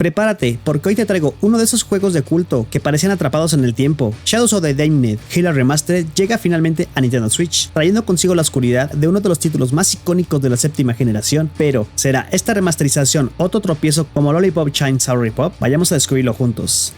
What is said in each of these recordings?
Prepárate, porque hoy te traigo uno de esos juegos de culto que parecían atrapados en el tiempo. Shadows of the Damned Healer Remastered llega finalmente a Nintendo Switch, trayendo consigo la oscuridad de uno de los títulos más icónicos de la séptima generación. Pero, ¿será esta remasterización otro tropiezo como Lollipop Chain Sour Pop? Vayamos a descubrirlo juntos.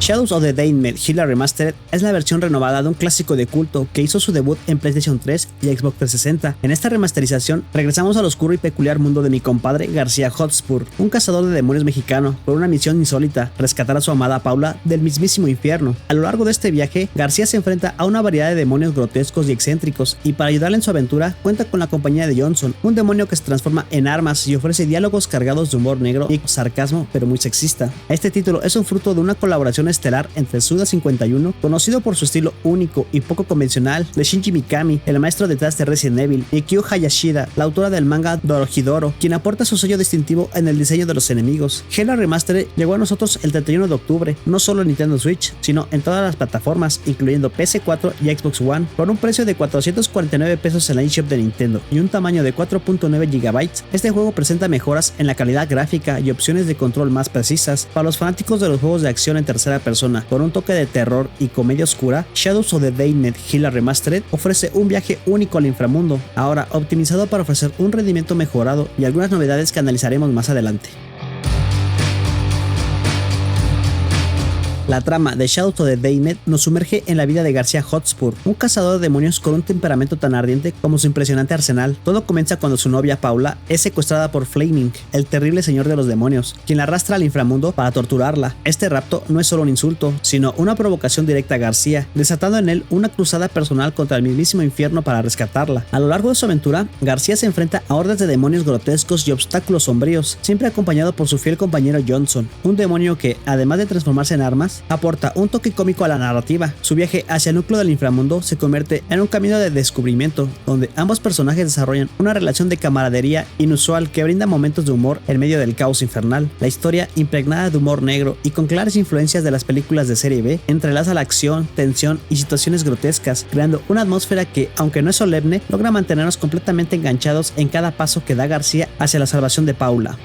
Shadows of the Damned Healer Remastered es la versión renovada de un clásico de culto que hizo su debut en PlayStation 3 y Xbox 360. En esta remasterización regresamos al oscuro y peculiar mundo de mi compadre García Hotspur, un cazador de demonios mexicano por una misión insólita: rescatar a su amada Paula del mismísimo infierno. A lo largo de este viaje, García se enfrenta a una variedad de demonios grotescos y excéntricos, y para ayudarle en su aventura cuenta con la compañía de Johnson, un demonio que se transforma en armas y ofrece diálogos cargados de humor negro y sarcasmo, pero muy sexista. Este título es un fruto de una colaboración estelar entre Suda51, conocido por su estilo único y poco convencional, de Shinji Mikami, el maestro detrás de Resident Evil, y Kyu Hayashida, la autora del manga Dorohedoro, quien aporta su sello distintivo en el diseño de los enemigos. Healer Remastered llegó a nosotros el 31 de octubre, no solo en Nintendo Switch, sino en todas las plataformas, incluyendo PS4 y Xbox One, por un precio de 449 pesos en la eShop de Nintendo y un tamaño de 4.9 GB. Este juego presenta mejoras en la calidad gráfica y opciones de control más precisas. Para los fanáticos de los juegos de acción en tercera persona con un toque de terror y comedia oscura, Shadows of the Damned Healer Remastered ofrece un viaje único al inframundo, ahora optimizado para ofrecer un rendimiento mejorado y algunas novedades que analizaremos más adelante. La trama de Shadows of the Damned nos sumerge en la vida de García Hotspur, un cazador de demonios con un temperamento tan ardiente como su impresionante arsenal. Todo comienza cuando su novia Paula es secuestrada por Flaming, el terrible señor de los demonios, quien la arrastra al inframundo para torturarla. Este rapto no es solo un insulto, sino una provocación directa a García, desatando en él una cruzada personal contra el mismísimo infierno para rescatarla. A lo largo de su aventura, García se enfrenta a hordas de demonios grotescos y obstáculos sombríos, siempre acompañado por su fiel compañero Johnson, un demonio que, además de transformarse en armas, aporta un toque cómico a la narrativa. Su viaje hacia el núcleo del inframundo se convierte en un camino de descubrimiento, donde ambos personajes desarrollan una relación de camaradería inusual que brinda momentos de humor en medio del caos infernal. La historia, impregnada de humor negro y con claras influencias de las películas de serie B, entrelaza la acción, tensión y situaciones grotescas, creando una atmósfera que, aunque no es solemne, logra mantenernos completamente enganchados en cada paso que da García hacia la salvación de Paula.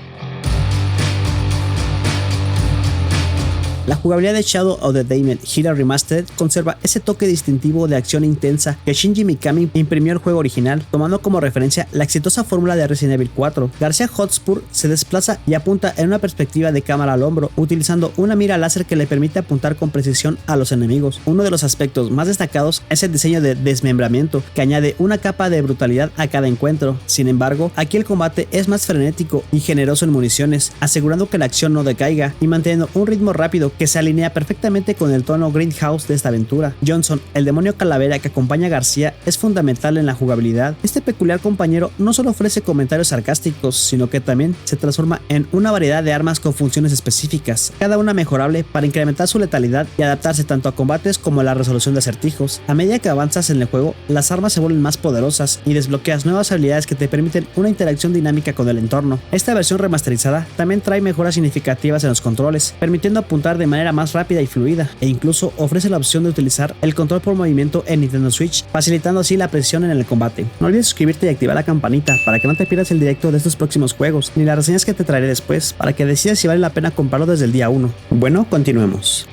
La jugabilidad de Shadow of the Damned Healer Remastered conserva ese toque distintivo de acción intensa que Shinji Mikami imprimió al juego original, tomando como referencia la exitosa fórmula de Resident Evil 4. García Hotspur se desplaza y apunta en una perspectiva de cámara al hombro, utilizando una mira láser que le permite apuntar con precisión a los enemigos. Uno de los aspectos más destacados es el diseño de desmembramiento, que añade una capa de brutalidad a cada encuentro. Sin embargo, aquí el combate es más frenético y generoso en municiones, asegurando que la acción no decaiga y manteniendo un ritmo rápido que se alinea perfectamente con el tono Grindhouse de esta aventura. Johnson, el demonio calavera que acompaña a García, es fundamental en la jugabilidad. Este peculiar compañero no solo ofrece comentarios sarcásticos, sino que también se transforma en una variedad de armas con funciones específicas, cada una mejorable para incrementar su letalidad y adaptarse tanto a combates como a la resolución de acertijos. A medida que avanzas en el juego, las armas se vuelven más poderosas y desbloqueas nuevas habilidades que te permiten una interacción dinámica con el entorno. Esta versión remasterizada también trae mejoras significativas en los controles, permitiendo apuntar de manera más rápida y fluida, e incluso ofrece la opción de utilizar el control por movimiento en Nintendo Switch, facilitando así la precisión en el combate. No olvides suscribirte y activar la campanita para que no te pierdas el directo de estos próximos juegos, ni las reseñas que te traeré después, para que decidas si vale la pena comprarlo desde el día 1. Bueno, continuemos.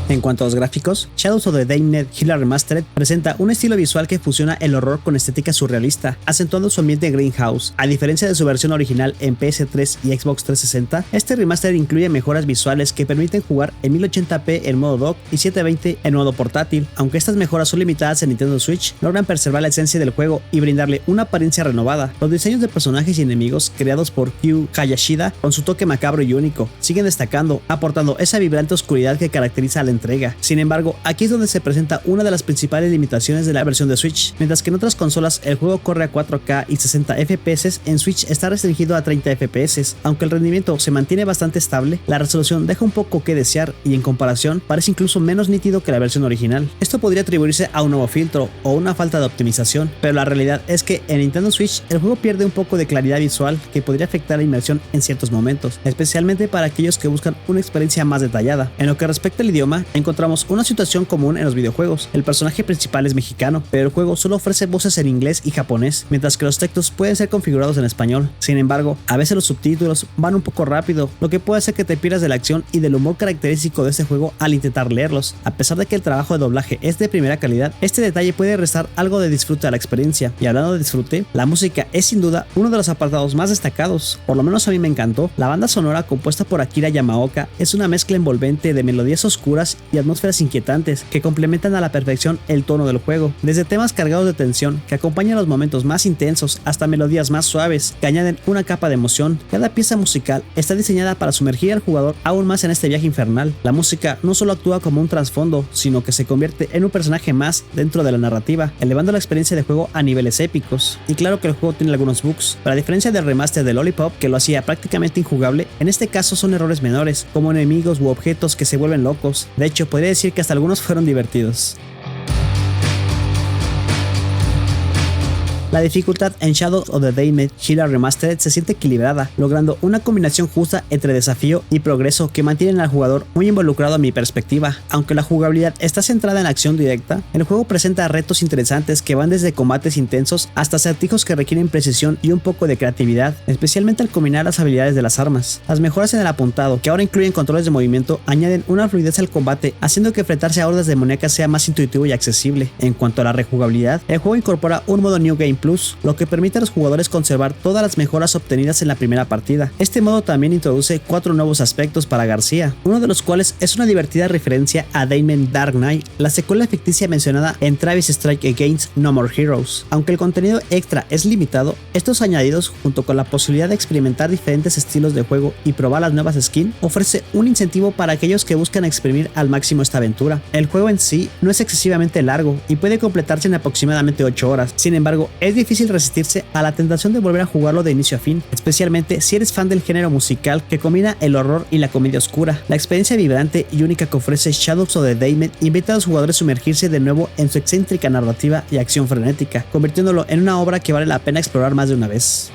En cuanto a los gráficos, Shadows of the Damned Healer Remastered presenta un estilo visual que fusiona el horror con estética surrealista, acentuando su ambiente Grindhouse. A diferencia de su versión original en PS3 y Xbox 360, este remaster incluye mejoras visuales que permiten jugar en 1080p en modo dock y 720 en modo portátil. Aunque estas mejoras son limitadas en Nintendo Switch, logran preservar la esencia del juego y brindarle una apariencia renovada. Los diseños de personajes y enemigos creados por Kyu Hayashida, con su toque macabro y único, siguen destacando, aportando esa vibrante oscuridad que caracteriza a la entrega. Sin embargo, aquí es donde se presenta una de las principales limitaciones de la versión de Switch. Mientras que en otras consolas el juego corre a 4K y 60 FPS, en Switch está restringido a 30 FPS. Aunque el rendimiento se mantiene bastante estable, la resolución deja un poco que desear y en comparación parece incluso menos nítido que la versión original. Esto podría atribuirse a un nuevo filtro o una falta de optimización, pero la realidad es que en Nintendo Switch el juego pierde un poco de claridad visual que podría afectar la inmersión en ciertos momentos, especialmente para aquellos que buscan una experiencia más detallada. En lo que respecta al idioma, escena, encontramos una situación común en los videojuegos. El personaje principal es mexicano, pero el juego solo ofrece voces en inglés y japonés, mientras que los textos pueden ser configurados en español. Sin embargo, a veces los subtítulos van un poco rápido, lo que puede hacer que te pierdas de la acción y del humor característico de este juego al intentar leerlos. A pesar de que el trabajo de doblaje es de primera calidad, este detalle puede restar algo de disfrute a la experiencia. Y hablando de disfrute, la música es sin duda uno de los apartados más destacados. Por lo menos a mí me encantó. La banda sonora compuesta por Akira Yamaoka es una mezcla envolvente de melodías oscuras y atmósferas inquietantes que complementan a la perfección el tono del juego, desde temas cargados de tensión que acompañan los momentos más intensos hasta melodías más suaves que añaden una capa de emoción. Cada pieza musical está diseñada para sumergir al jugador aún más en este viaje infernal. La música no solo actúa como un trasfondo, sino que se convierte en un personaje más dentro de la narrativa, elevando la experiencia de juego a niveles épicos. Y claro que el juego tiene algunos bugs, pero a diferencia del remaster de Lollipop, que lo hacía prácticamente injugable, en este caso son errores menores, como enemigos u objetos que se vuelven locos. De hecho, podría decir que hasta algunos fueron divertidos. La dificultad en Shadows of the Damned Hila Remastered se siente equilibrada, logrando una combinación justa entre desafío y progreso que mantienen al jugador muy involucrado a mi perspectiva. Aunque la jugabilidad está centrada en acción directa, el juego presenta retos interesantes que van desde combates intensos hasta acertijos que requieren precisión y un poco de creatividad, especialmente al combinar las habilidades de las armas. Las mejoras en el apuntado, que ahora incluyen controles de movimiento, añaden una fluidez al combate, haciendo que enfrentarse a hordas demoníacas sea más intuitivo y accesible. En cuanto a la rejugabilidad, el juego incorpora un modo New Game Plus, lo que permite a los jugadores conservar todas las mejoras obtenidas en la primera partida. Este modo también introduce 4 nuevos aspectos para García, uno de los cuales es una divertida referencia a Damon Dark Knight, la secuela ficticia mencionada en Travis Strike Against No More Heroes. Aunque el contenido extra es limitado, estos añadidos, junto con la posibilidad de experimentar diferentes estilos de juego y probar las nuevas skins, ofrece un incentivo para aquellos que buscan exprimir al máximo esta aventura. El juego en sí no es excesivamente largo y puede completarse en aproximadamente 8 horas, sin embargo, es difícil resistirse a la tentación de volver a jugarlo de inicio a fin, especialmente si eres fan del género musical que combina el horror y la comedia oscura. La experiencia vibrante y única que ofrece Shadows of the Damned invita a los jugadores a sumergirse de nuevo en su excéntrica narrativa y acción frenética, convirtiéndolo en una obra que vale la pena explorar más de una vez.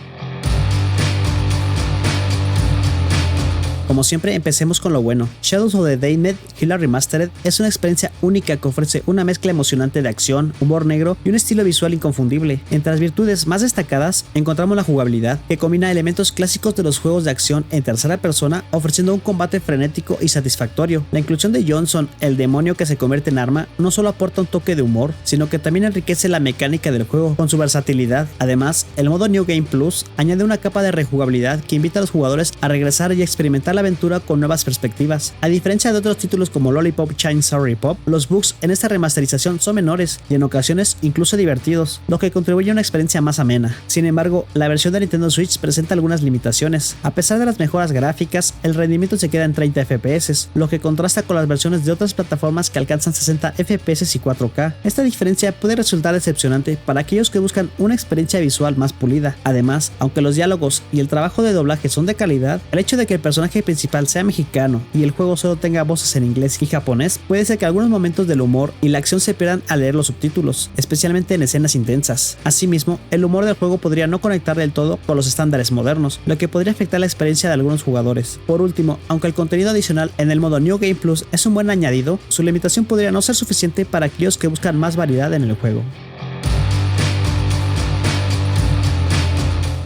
Como siempre, empecemos con lo bueno. Shadows of the Damned Hila Remastered es una experiencia única que ofrece una mezcla emocionante de acción, humor negro y un estilo visual inconfundible. Entre las virtudes más destacadas encontramos la jugabilidad, que combina elementos clásicos de los juegos de acción en tercera persona, ofreciendo un combate frenético y satisfactorio. La inclusión de Johnson, el demonio que se convierte en arma, no solo aporta un toque de humor, sino que también enriquece la mecánica del juego con su versatilidad. Además, el modo New Game Plus añade una capa de rejugabilidad que invita a los jugadores a regresar y experimentar la aventura con nuevas perspectivas. A diferencia de otros títulos como Lollipop Chainsaw Repop, los bugs en esta remasterización son menores y en ocasiones incluso divertidos, lo que contribuye a una experiencia más amena. Sin embargo, la versión de Nintendo Switch presenta algunas limitaciones. A pesar de las mejoras gráficas, el rendimiento se queda en 30 FPS, lo que contrasta con las versiones de otras plataformas que alcanzan 60 FPS y 4K. Esta diferencia puede resultar decepcionante para aquellos que buscan una experiencia visual más pulida. Además, aunque los diálogos y el trabajo de doblaje son de calidad, el hecho de que el personaje principal sea mexicano y el juego solo tenga voces en inglés y japonés puede ser que algunos momentos del humor y la acción se pierdan al leer los subtítulos, especialmente en escenas intensas. Asimismo, el humor del juego podría no conectar del todo con los estándares modernos, lo que podría afectar la experiencia de algunos jugadores. Por último, aunque el contenido adicional en el modo New Game Plus es un buen añadido, su limitación podría no ser suficiente para aquellos que buscan más variedad en el juego.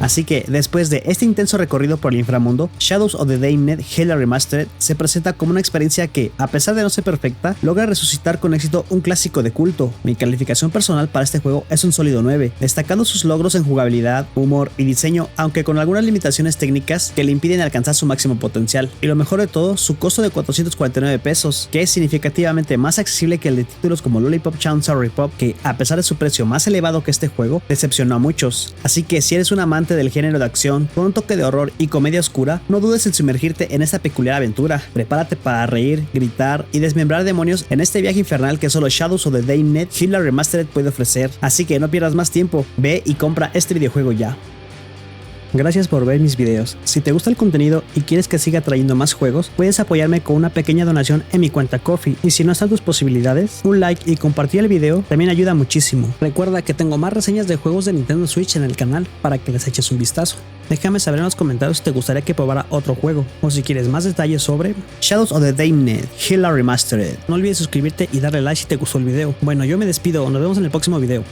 Así que, después de este intenso recorrido por el inframundo, Shadows of the Damned Hila Remastered se presenta como una experiencia que, a pesar de no ser perfecta, logra resucitar con éxito un clásico de culto. Mi calificación personal para este juego es un sólido 9, destacando sus logros en jugabilidad, humor y diseño, aunque con algunas limitaciones técnicas que le impiden alcanzar su máximo potencial. Y lo mejor de todo, su costo de 449 pesos, que es significativamente más accesible que el de títulos como Lollipop Chainsaw Repop, que, a pesar de su precio más elevado que este juego, decepcionó a muchos. Así que si eres un amante del género de acción con un toque de horror y comedia oscura, no dudes en sumergirte en esta peculiar aventura. Prepárate para reír, gritar y desmembrar demonios en este viaje infernal que solo Shadows of the Damned Hila Remastered puede ofrecer. Así que no pierdas más tiempo, ve y compra este videojuego ya. Gracias por ver mis videos. Si te gusta el contenido y quieres que siga trayendo más juegos, puedes apoyarme con una pequeña donación en mi cuenta Ko-fi. Y si no están tus posibilidades, un like y compartir el video también ayuda muchísimo. Recuerda que tengo más reseñas de juegos de Nintendo Switch en el canal para que les eches un vistazo. Déjame saber en los comentarios si te gustaría que probara otro juego o si quieres más detalles sobre Shadows of the Damned Hila Remastered. No olvides suscribirte y darle like si te gustó el video. Bueno, yo me despido, nos vemos en el próximo video.